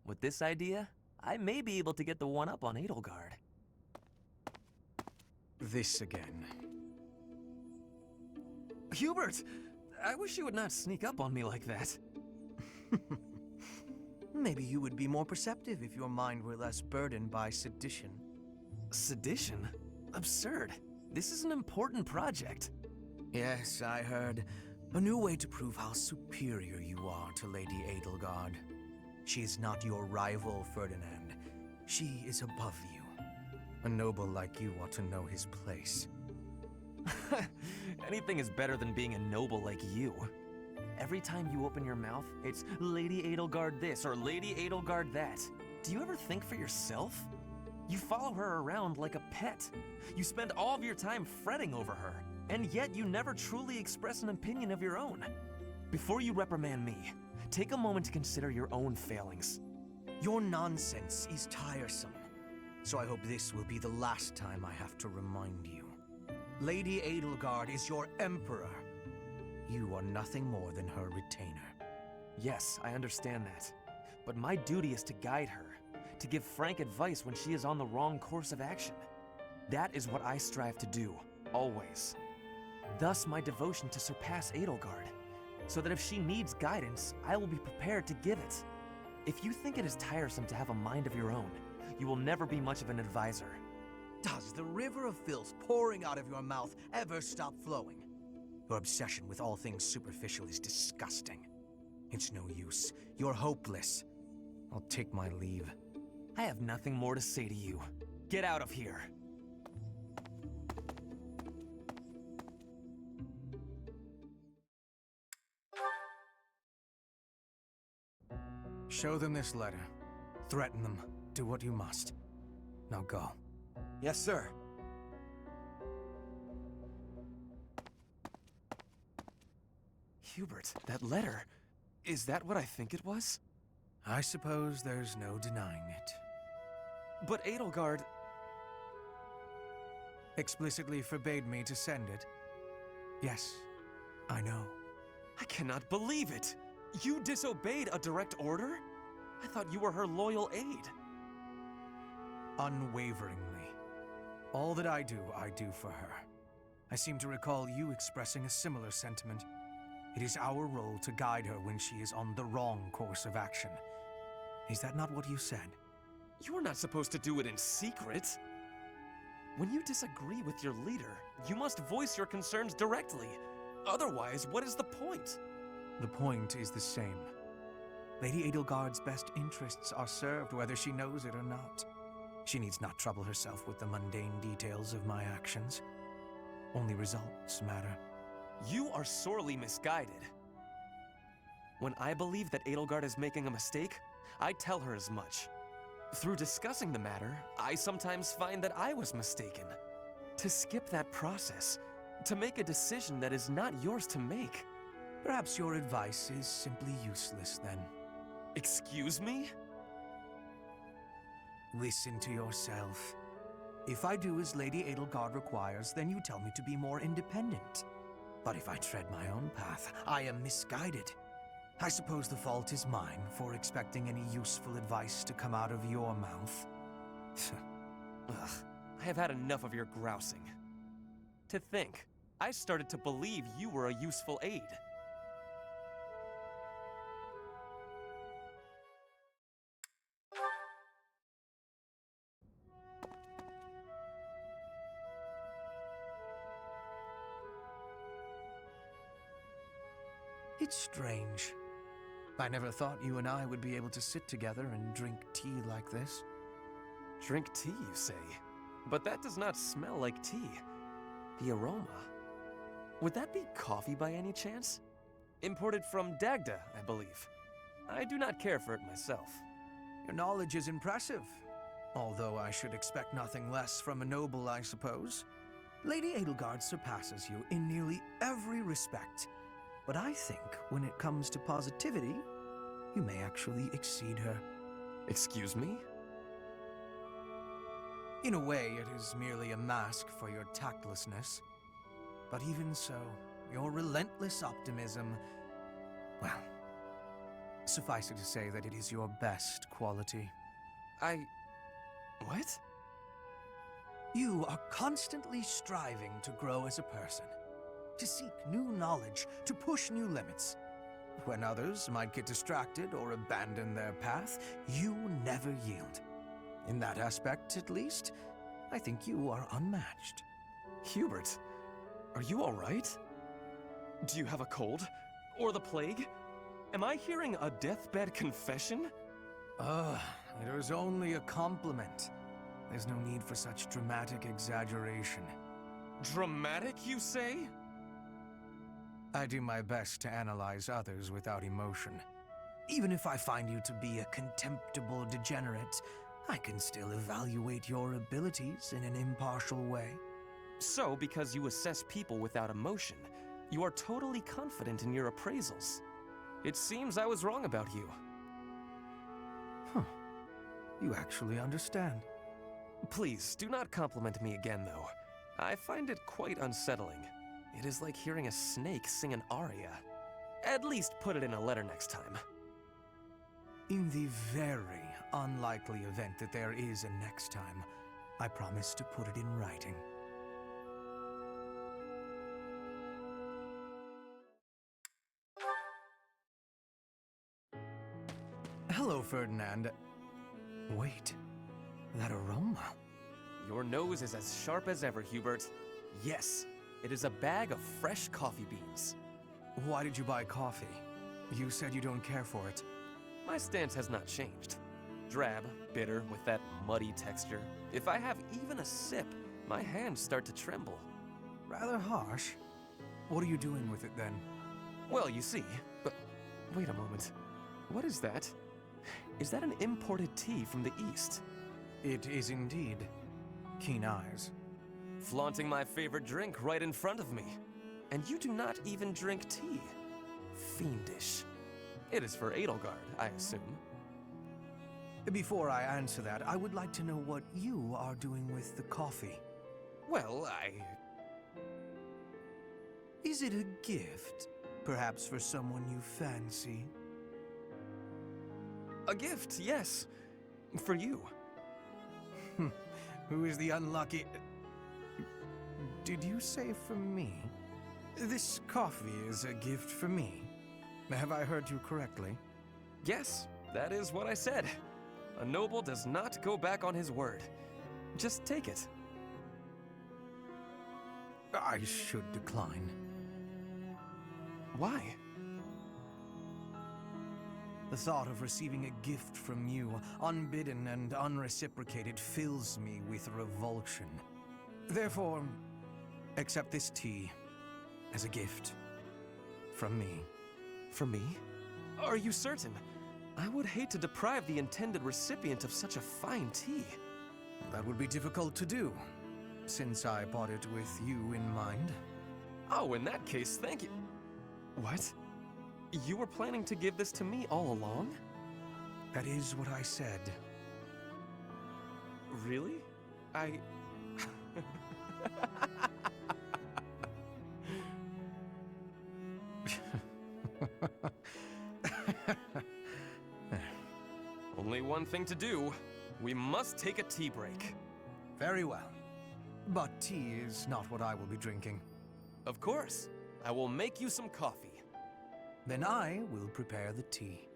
With this idea, I may be able to get the one-up on Edelgard. This again. Hubert! I wish you would not sneak up on me like that. Maybe you would be more perceptive if your mind were less burdened by sedition. Sedition? Absurd. This is an important project. Yes, I heard. A new way to prove how superior you are to Lady Edelgard. She is not your rival, Ferdinand. She is above you. A noble like you ought to know his place. Anything is better than being a noble like you. Every time you open your mouth, it's Lady Edelgard this or Lady Edelgard that. Do you ever think for yourself? You follow her around like a pet. You spend all of your time fretting over her, and yet you never truly express an opinion of your own. Before you reprimand me, take a moment to consider your own failings. Your nonsense is tiresome, so I hope this will be the last time I have to remind you. Lady Edelgard is your emperor. You are nothing more than her retainer. Yes, I understand that. But my duty is to guide her, to give frank advice when she is on the wrong course of action. That is what I strive to do, always. Thus my devotion to surpass Edelgard, so that if she needs guidance, I will be prepared to give it. If you think it is tiresome to have a mind of your own, you will never be much of an advisor. Does the river of filth pouring out of your mouth ever stop flowing? Your obsession with all things superficial is disgusting. It's no use. You're hopeless. I'll take my leave. I have nothing more to say to you. Get out of here. Show them this letter. Threaten them. Do what you must. Now go. Yes, sir. Hubert, that letter, is that what I think it was? I suppose there's no denying it. But Edelgard explicitly forbade me to send it. Yes, I know. I cannot believe it! You disobeyed a direct order? I thought you were her loyal aide. Unwaveringly. All that I do for her. I seem to recall you expressing a similar sentiment. It is our role to guide her when she is on the wrong course of action. Is that not what you said? You are not supposed to do it in secret. When you disagree with your leader, you must voice your concerns directly. Otherwise, what is the point? The point is the same. Lady Edelgard's best interests are served whether she knows it or not. She needs not trouble herself with the mundane details of my actions. Only results matter. You are sorely misguided. When I believe that Edelgard is making a mistake, I tell her as much. Through discussing the matter, I sometimes find that I was mistaken. To skip that process, to make a decision that is not yours to make. Perhaps your advice is simply useless then. Excuse me? Listen to yourself. If I do as Lady Edelgard requires, then you tell me to be more independent. But if I tread my own path, I am misguided. I suppose the fault is mine for expecting any useful advice to come out of your mouth. Ugh, I have had enough of your grousing. To think, I started to believe you were a useful aide. It's strange. I never thought you and I would be able to sit together and drink tea like this. Drink tea, you say? But that does not smell like tea. The aroma. Would that be coffee by any chance? Imported from Dagda, I believe. I do not care for it myself. Your knowledge is impressive. Although I should expect nothing less from a noble, I suppose. Lady Edelgard surpasses you in nearly every respect. But I think when it comes to positivity, you may actually exceed her. Excuse me? In a way, it is merely a mask for your tactlessness. But even so, your relentless optimism, well, Suffice it to say that it is your best quality. What? You are constantly striving to grow as a person, to seek new knowledge, to push new limits. When others might get distracted or abandon their path, you never yield. In that aspect, at least, I think you are unmatched. Hubert, are you all right? Do you have a cold? Or the plague? Am I hearing a deathbed confession? It was only a compliment. There's no need for such dramatic exaggeration. Dramatic, you say? I do my best to analyze others without emotion. Even if I find you to be a contemptible degenerate, I can still evaluate your abilities in an impartial way. So, because you assess people without emotion, you are totally confident in your appraisals. It seems I was wrong about you. Huh. You actually understand. Please, do not compliment me again, though. I find it quite unsettling. It is like hearing a snake sing an aria. At least put it in a letter next time. In the very unlikely event that there is a next time, I promise to put it in writing. Hello, Ferdinand. Wait, that aroma. Your nose is as sharp as ever, Hubert. Yes, it is a bag of fresh coffee beans. Why did you buy coffee? You said you don't care for it. My stance has not changed. Drab, bitter, with that muddy texture. If I have even a sip, my hands start to tremble. Rather harsh. What are you doing with it then? Well, you see, but wait a moment. What is that? Is that an imported tea from the East? It is indeed. Keen eyes. Flaunting my favorite drink right in front of me. And you do not even drink tea. Fiendish. It is for Edelgard, I assume. Before I answer that, I would like to know what you are doing with the coffee. Well, Is it a gift? Perhaps for someone you fancy? A gift, yes. For you. Who is the unlucky... Did you say for me? This coffee is a gift for me. Have I heard you correctly? Yes, that is what I said. A noble does not go back on his word. Just take it. I should decline. Why? The thought of receiving a gift from you, unbidden and unreciprocated, fills me with revulsion. Therefore, accept this tea as a gift from me. From me? Are you certain? I would hate to deprive the intended recipient of such a fine tea. That would be difficult to do, since I bought it with you in mind. Oh, in that case, thank you. What? You were planning to give this to me all along? That is what I said. Really? Only one thing to do. We must take a tea break. Very well. But tea is not what I will be drinking. Of course. I will make you some coffee. Then I will prepare the tea.